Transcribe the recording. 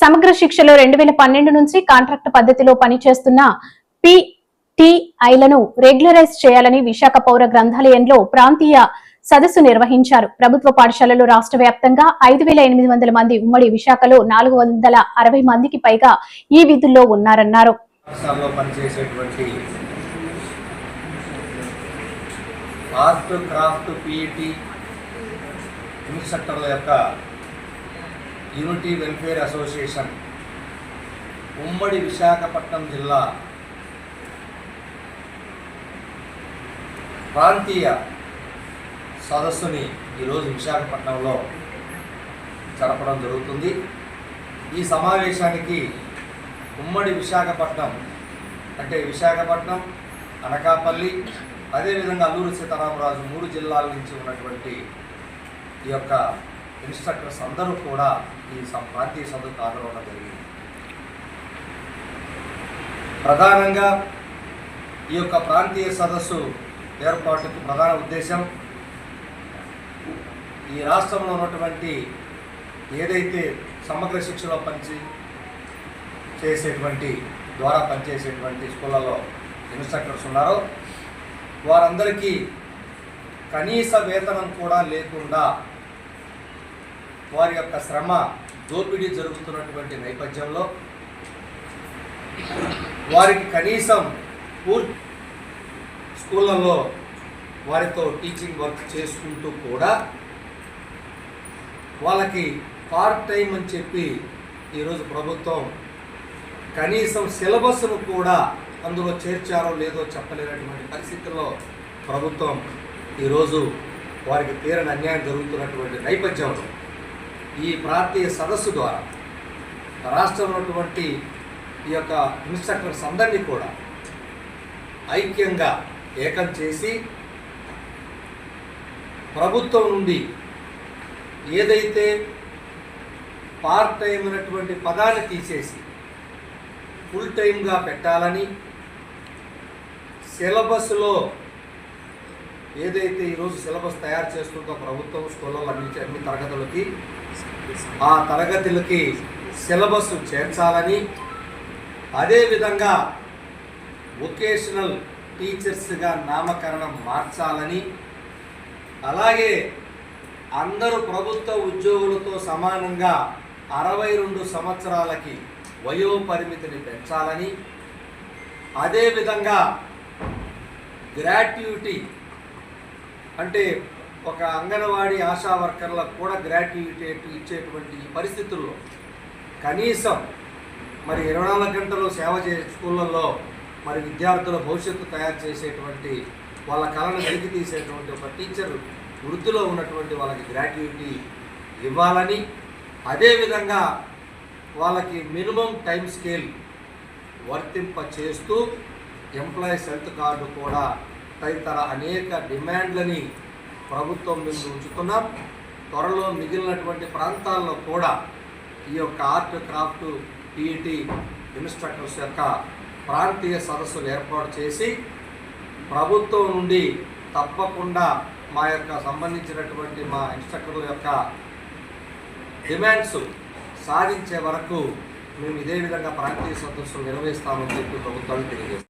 సమగ్ర శిక్షలో 2012 నుంచి కాంట్రాక్ట్ పద్ధతిలో పనిచేస్తున్న పిటిఐలను రెగ్యులరైజ్ చేయాలని విశాఖ పౌర గ్రంథాలయంలో ప్రాంతీయ సదస్సు నిర్వహించారు. ప్రభుత్వ పాఠశాలలు రాష్ట్ర వ్యాప్తంగా 5,800 మంది ఉమ్మడి విశాఖలో 460 మందికి పైగా ఈ విధుల్లో ఉన్నారన్నారు. ఆర్ట్ క్రాఫ్ట్ పిఈటి ఇన్స్ట్రక్టర్ల యొక్క యూనిటీ వెల్ఫేర్ అసోసియేషన్ ఉమ్మడి విశాఖపట్నం జిల్లా ప్రాంతీయ సదస్సుని ఈరోజు విశాఖపట్నంలో జరపడం జరుగుతుంది. ఈ సమావేశానికి ఉమ్మడి విశాఖపట్నం అంటే విశాఖపట్నం, అనకాపల్లి, అదేవిధంగా అల్లూరు సీతారామరాజు 3 జిల్లాల నుంచి ఉన్నటువంటి ఈ యొక్క ఇన్స్ట్రక్టర్స్ అందరూ కూడా ఈ ప్రాంతీయ సదస్సుకు హాజరవడం జరిగింది. ప్రధానంగా ఈ యొక్క ప్రాంతీయ సదస్సు ఏర్పాటుకు ప్రధాన ఉద్దేశం ఈ రాష్ట్రంలో ఉన్నటువంటి ఏదైతే సమగ్ర శిక్షలో పనిచేసేటువంటి స్కూళ్ళలో ఇన్స్ట్రక్టర్స్ ఉన్నారో వారందరికీ కనీస వేతనం కూడా లేకుండా వారి యొక్క శ్రమ దోపిడీ జరుగుతున్నటువంటి నేపథ్యంలో వారికి కనీసం స్కూళ్ళల్లో వారితో టీచింగ్ వర్క్ చేసుకుంటూ కూడా వాళ్ళకి పార్ట్ టైం అని చెప్పి ఈరోజు ప్రభుత్వం కనీసం సిలబస్ను కూడా అందులో చేర్చారో లేదో చెప్పలేనటువంటి పరిస్థితుల్లో ప్రభుత్వం ఈరోజు వారికి తీరని అన్యాయం జరుగుతున్నటువంటి నేపథ్యంలో ఈ ప్రాంతీయ సదస్సు ద్వారా రాష్ట్రంలో ఉన్నటువంటి ఈ యొక్క ఇన్స్ట్రక్టర్స్ అందరినీ కూడా ఐక్యంగా ఏకం చేసి ప్రభుత్వం నుండి ఏదైతే పార్ట్ టైం అనేటువంటి పదాన్ని తీసేసి ఫుల్ టైంగా పెట్టాలని, సిలబస్లో ఏదైతే ఈరోజు సిలబస్ తయారు చేస్తుందో ప్రభుత్వం స్కూళ్ళలో అన్ని తరగతులకి ఆ తరగతులకి సిలబస్ చేర్చాలని, అదేవిధంగా వొకేషనల్ టీచర్స్గా నామకరణం మార్చాలని, అలాగే అందరూ ప్రభుత్వ ఉద్యోగులతో సమానంగా 62 సంవత్సరాలకి వయోపరిమితిని పెంచాలని, అదేవిధంగా గ్రాట్యుటీ అంటే ఒక అంగన్వాడీ ఆశా వర్కర్లకు కూడా గ్రాట్యుటీ ఇచ్చేటువంటి ఈ పరిస్థితుల్లో కనీసం మరి 24 గంటలు సేవ స్కూళ్ళల్లో మరి విద్యార్థుల భవిష్యత్తు తయారు చేసేటువంటి వాళ్ళ కళను వెలికి తీసేటువంటి ఒక టీచర్ వృత్తిలో ఉన్నటువంటి వాళ్ళకి గ్రాట్యుటీ ఇవ్వాలని, అదేవిధంగా వాళ్ళకి మినిమం టైం స్కేల్ వర్తింప చేస్తూ ఎంప్లాయీస్ హెల్త్ కార్డు కూడా తదితర అనేక డిమాండ్లని ప్రభుత్వం ముందు ఉంచుతున్నాం. త్వరలో మిగిలినటువంటి ప్రాంతాల్లో కూడా ఈ యొక్క ఆర్ట్ క్రాఫ్ట్ పిఈటి ఇన్స్ట్రక్టర్స్ యొక్క ప్రాంతీయ సదస్సులు ఏర్పాటు చేసి ప్రభుత్వం నుండి తప్పకుండా మా యొక్క సంబంధించినటువంటి మా ఇన్స్ట్రక్టర్ల యొక్క డిమాండ్స్ సాధించే వరకు మేము ఇదే విధంగా ప్రాంతీయ సదస్సులు నిర్వహిస్తామని చెప్పి ప్రభుత్వానికి తెలియజేస్తాం.